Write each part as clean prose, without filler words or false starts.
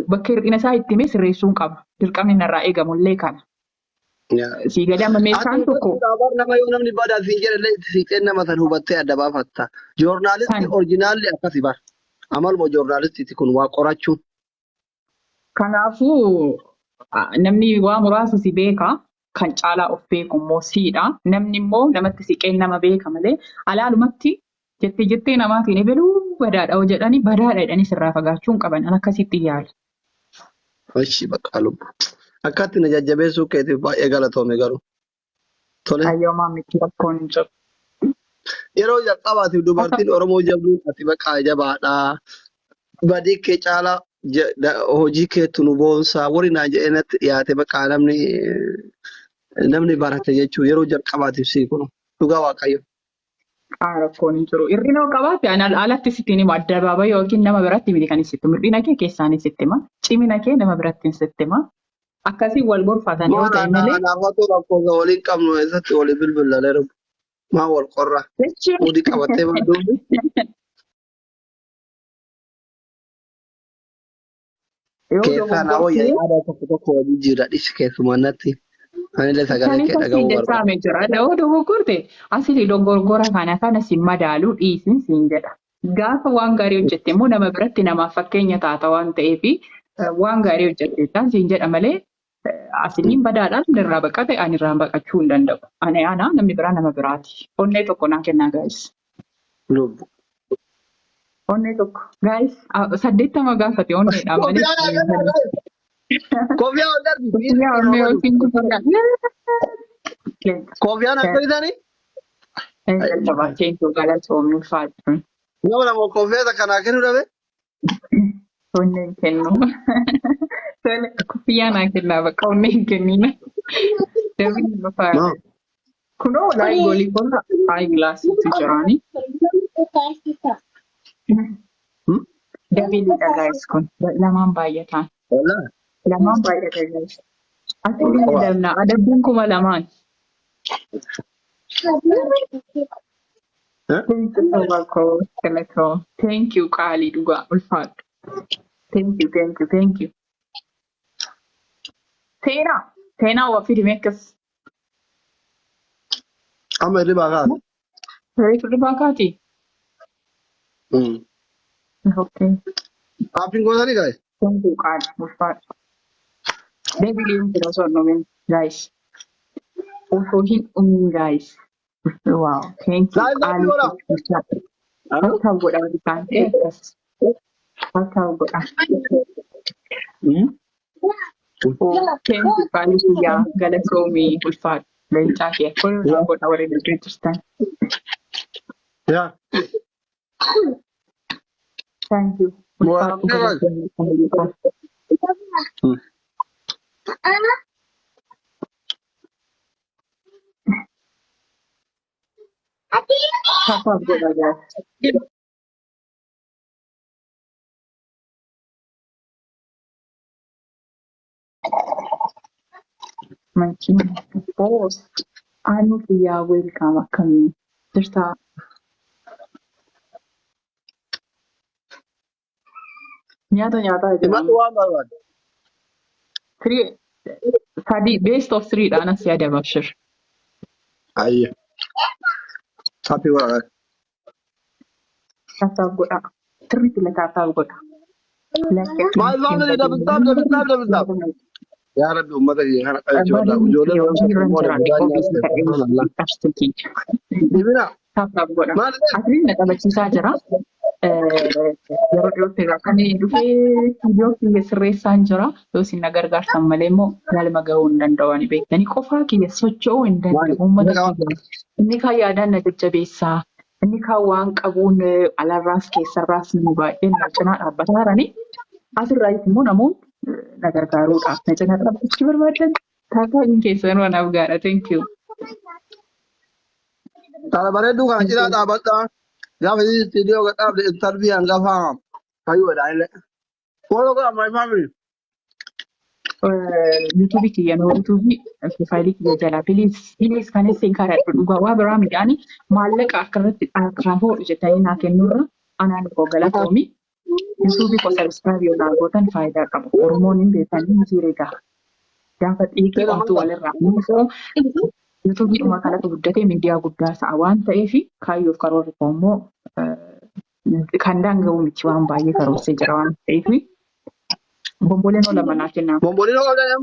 bakka hir'ina isaa itti himee sirreessuun qaba. Dirqamni narraa eegamullee kana. Si galee amma meeshaan tokko. Nama yoo namni badaa siin jedhallee siiqeen nama san hubattee adda baafatta. Joornaalistii orjinaalli akkasii bara. Amaluma joornaalistiiti kun waa qorachuun. Kanaafuu namni waa muraasa si beeka. Kan caalaa of beeku immoo siidha. Namni immoo namatti siqeen nama beeka malee alaalumatti jettee namaatiin ebaluu badaadha hoo jedhanii badaadha jedhanii sirraa fagaachuun qaban akkasitti yaala. Ashi bakka lubbu. Akkatti na jajjabeessuu keetiif baay'ee galatoome garuu. Tole. Hayyoomaa miti rakkoon hin jiru. Yeroo jalqabaatiif dubartiin Oromoo jabduun ati bakka jabaadhaa. Badii kee caalaa hojii keetu nu boonsaa warri naa jedheenatti dhiyaate bakka namni barate jechuun yeroo jalqabaatiif sii kun dhugaa waaqayyo. Rakkoon hin jiru. Hir'ina qabaate alatti sitti hima addabaaba yookiin nama biratti miti kan sitti hir'ina kee keessaanis sitti hima. Cimina kee nama biratti sitti hima. Akkasii wal gorfatan yoo ta'e malee. Naafatu rakkoota waliin qabnu eessatti walii bilbilalee dhufu. Maa wal qorra. Mudii qabattee baaduu. Keessaa nama yaada tokko wajjin jira dhisi keessumaa natti. Anillee sagalee kee dhagahu barbaada. Yoo dogoggorte asii dogoggora kana si madaaluu dhiisin siin jedha. Gaafa waan gaarii hojjette immoo nama biratti namaaf fakkeenya taata waan ta'eef waan gaarii hojjetteettaan siin jedha malee asiniin badaadhaan irraa baqate ani irraa baqachuu hin danda'u. Ani namni biraa nama biraati. Onnee tokko naa kennaa gaayis. Lubbu. Onnee tokko gaayis 80 gaafate onneedhaan malee. Koofiyyaa wal darbii. Koofiyyaa na fayyadanii? Baay'ee galatoomii ulfaatu. Nama nama koofiyyaa kanaa kennuu dhabe? Onneen kennu. Koofiyyaa naa kennaa bakka onneen kennina. Kunoo laayii goolii qonna laayii gilaasiitu jiraani. Dabiidha gaayis kun lamaan baay'ataan. Lamaan baay'ata gaayis. Asii dabnaa adabbiin 2000. Thank you qaalii dhugaa ulfaadhu. Thank you. Seenaa waa fidime akkas. Amma irri baakaati. Irri baakaati? Okay. Aappiin gootanii gaa'e? Thank you qaalii ulfaadhu. Deebiin jira sonnomin guys. Also hin guys. Wow, thank you. How good are you can take us? How good are you? Thank you, Panusia, Galatomi, Ulfat, Benchaki, what our understand. Yeah. Thank you. Boss, I know you are welcome. Come, just three best of 3 dana siya Bashir. Aye. Happy work. Tata goda. 3 pila tata goda. My family double stop. Ya Rabbi ummata ke hana kalchola ujola Dibina tata goda. Asli na tabachiisaa jira. Yeroo dhiyootti kan dhufee viidiyoo kiyya sirreessaan jira. Yoo isin na gargaartan malee immoo galma gahuu hin danda'u ani beektanii qofaa kiyya socho'uu hin danda'u. Uummata kiyya inni kaan yaadaan na jajjabeessaa. Inni kaan waan qabuun alarraas keessarraas nu baay'een na cinaa dhaabbataa jiranii. Asirraa immoo namoonni na gargaaruudhaaf na cinaa dhaabbachuu barbaadan taataa hin keessanuu anaaf gaadha. Thank you. Tala bareedduu kana cinaa dhaabbadhaa. Gaafa istiidiyoo gadhaabde intarviyaan gaafa fayyuudha illee. Follow my family. YouTube kiyya no YouTube faayilii kiyya jala please kan isin karadhu dhugaa waa biraa midhaanii maallaqa akkanatti akkaan hodhu jettanii naa kennurra anaan koo galatoomi YouTube ko subscribe yoo gootan faayidaa qaba. Oromoon hin beekanii jireenya gaafa xiiqii omtuu walirraa muusoo YouTube dhuma kanatti guddatee miidiyaa guddaa ta'a waan ta'eef kaayyoof karoora immoo kan daanga'u miti waan baay'ee karoorsee jira waan ta'eef bomboleen ola manaa kennaa. Bombolino qabdan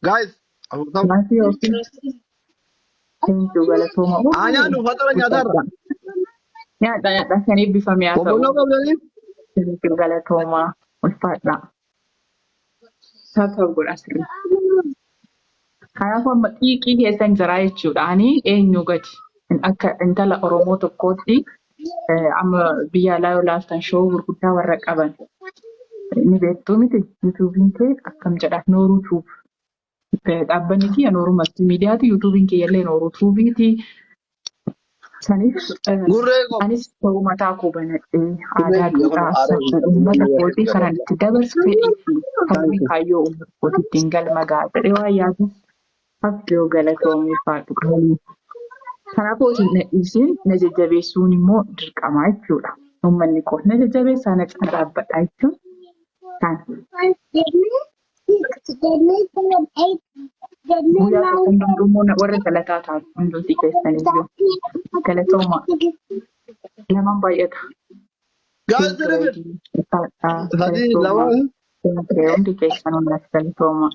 guys. Maatii yookiin eenyu galatooma. Nyaannu fatara nyaatarra. Nyaata kan eebbifame haa ta'u. Bombolino qabdanii. Eenyu galatooma ulfaadha. Haa ta'u godha sirrii. Kanaafuu amma xiiqii keessan jira jechuudha. Ani eenyu gadi akka intala Oromoo tokkootti amma biyya alaa yoo laaltan shoo gurguddaa warra qaban ni beektuu miti yuutuubiin kee akkam jedha nooruu tuub dhaabbanni kiyya nooruu maltiimiidiyaati yuutuubiin kiyyallee nooruu tuubiiti. Saniif anis ta'uu mataa koo banadhee aadaa duudhaa uummata kootii kanan itti dabarsu fedhii fi hawwii kaayyoo uummata kootii ittiin galma ga'a jedhee waan yaadus haftee galatoomii faadhu qabanii. Kanaafuu osoo hin dhiisiin na jajjabeessuun immoo dirqama jechuudha. Uummanni koo na jajjabeessaa na cina dhaabbadha jechuun kan. Guyyaa hundumtuu warra galataa taatu hundumti keessaniyyuu galatooma lamaan baay'ata. Hundi keessan hundas galatooma.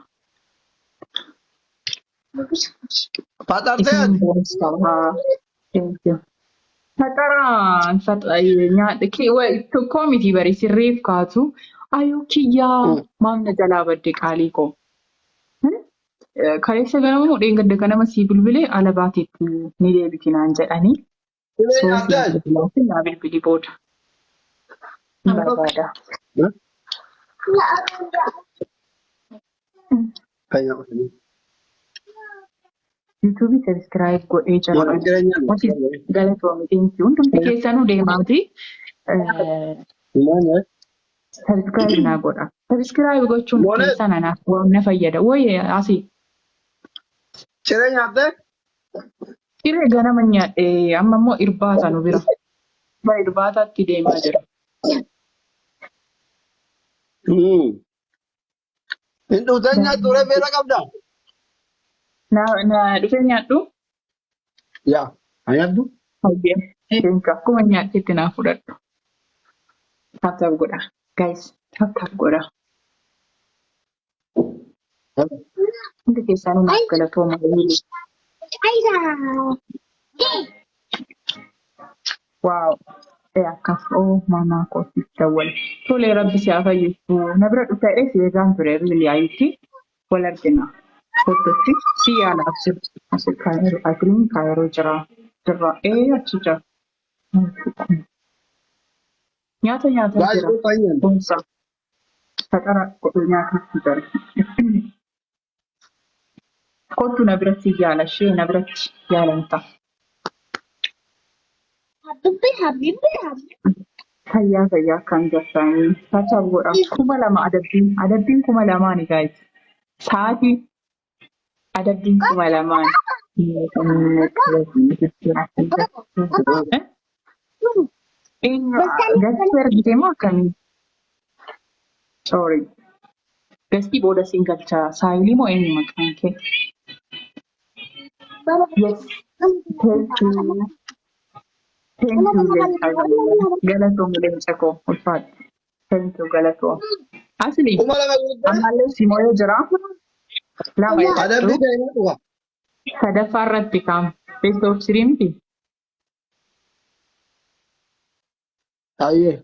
Faxaraan tokkoo miti bari sirreef kaatu ayuu kiyyaa maamna jalaa badde qaalii koo. Kaleessa ganama mudhiin gadda ganama sii bilbilee ala baateetti ni deebiti naan jedhanii. Soosii naa bilbilii booda. Barbaada. YouTube subscribe godhee jira. Galatoomii eenyu hundumti keessanuu deemaati. Subscribe naa godha. Subscribe gochuun keessan anaaf waan na fayyada. Wayii asii. Ciree nyaattee? Ciree ganama nyaadhee amma immoo irbaata nu bira. Bara irbaataatti deemaa jira. Hin dhufteen nyaattu reef meeqa qabdaa? Na dhufee nyaadhu? Yaa, haa nyaaddu? Hayyee, akkuma nyaadhetti naa fudhadhu. Tap godha. Guys, tap godha. Hundi keessanuu naaf galatooma waliin. Waaw, akkas maamaa kootiif dawwal. Tolee rabbi si haa fayyisu. Na bira dhufee si eegaan ture riiliyaayitti wal argina. Fototti si yaalaaf jiru. Asii kaayeroo agiriin kaayeroo jira. Achi jira. Nyaata jira. Boonsa. Faxara nyaataatti jira. Kottu na biratti yaala ishee na biratti yaalanta. Fayyaa kan jirtanii. Taataa godha. 2,000 adabbiin 2,000 guys. Sa'aatii adabbiin 2,000. Gastii argitee moo akkamii? Sorry. Gastii booda siin galchaa. Saayilii moo eenyu maqaan kee? Yes. Thank you. Galatoom leenca koo ulfaadha. Thank you galatoom. Asli ammallee simooyee jira. Lama jedhu. Sadaffaa irratti kaa'ama. Feestoof siriimti. Ayyee.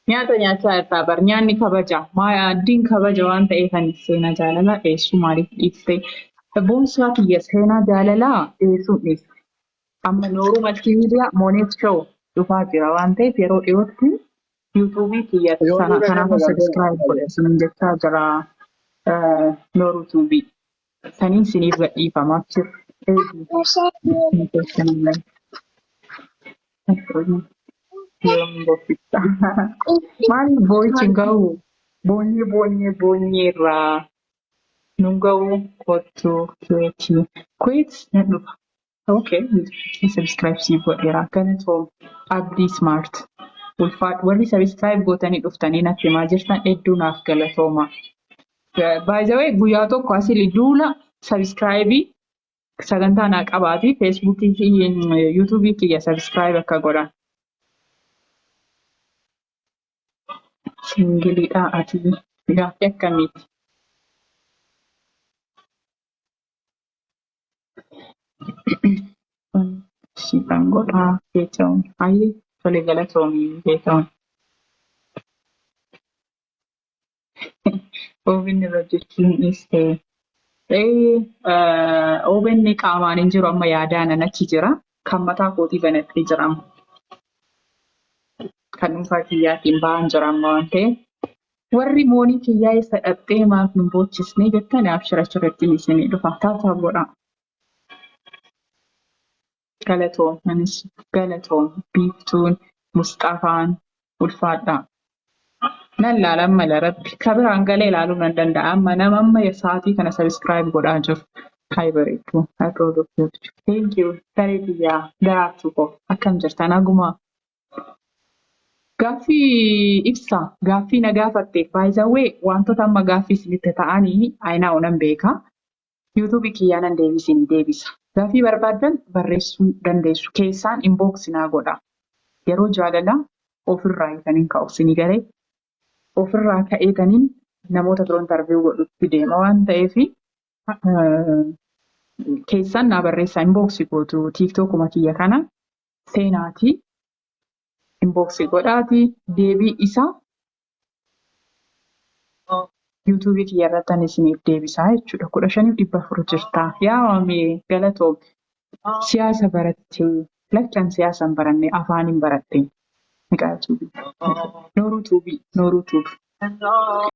Nyaata nyaachaa jirtaa bar nyaanni kabaja. Addiin kabaja waan ta'eef ani seenaa jaalalaa dhiyeessuu maaliif dhiiftee? Boonsaa kiyya seenaa jaalalaa dhiyeessuun dhiiste. Amma nooruu maltiimiidiyaa Monet Show dhufaa jira waan ta'eef yeroo dhiyootti yuutuubii kiyya kanaaf subscribe godha isin jechaa jira nooruu tuubii. Saniin siniif gadhiifamaaf jiru. Maaliif boo'ichi hin gahu? Boonyee irraa nu gahu kottu keetii. Quit na dhufa. Okay, subscribe si godheera. Galatoom Abdii Smart. warri subscribe gootanii dhuftanii natti himaa jirtan hedduu naaf galatooma. By the way, guyyaa tokko asii duula subscribe sagantaa naa qabaati. Feesbuukii fi yuutuubii kiyya subscribe akka godhan. Singiliidhaa ati gaaffii akkamiiti? Siifan godhaa beekamu. Ayyee tole galatoomii beekamu. OBN irra hojjechuunis OBN qaamaan hin jiru amma yaadaan achi jira. Kan mataa kootii banatee jira. Kan dhuunfaa kiyyaatiin ba'an jira amma waan ta'eef. Warri moonii kiyyaa isa dhattee maaf nu boochisnee jettanii abshirachirratti isinii dhufa. Taataa godha. Galatoom, Biiftuun, Mustafaan, ulfaadhaa. Nan laalan mala rabbi. Kabiraan galee ilaaluu nan danda'a. Amma nama amma sa'aatii kana subscribe godhaa jiru. Hai bareedu. Hai product. Thank you. Daree biyyaa daraartuu koo. Akkam jirtan hagumaa. Gaaffii ibsa. Gaaffii na gaafatteef. By the way, wantoota amma gaaffii isinitti ta'anii ayinaa onan beeka. YouTube kiyyaa nan deebisa. Gaaffii barbaadan barreessuu dandeessu. Keessaan inbox naa godha. Yeroo jaalalaa ofirraa eeganii ka'u isinii garee. Ofirraa ka'eetaniin namoota biroo interview godhutti deema waan ta'eef keessaan naa barreessaa inbox gootu tiiktookuma kiyya kana seenaatii inbox godhaati deebii isaa yuutuubii kiyya irratti isiniif deebisaa jechuudha. 15,400 jirta. Yaa waamee galatoom siyaasa barattee lachaan siyaasa hin baranne afaan hin baratte. Nooruutuubii.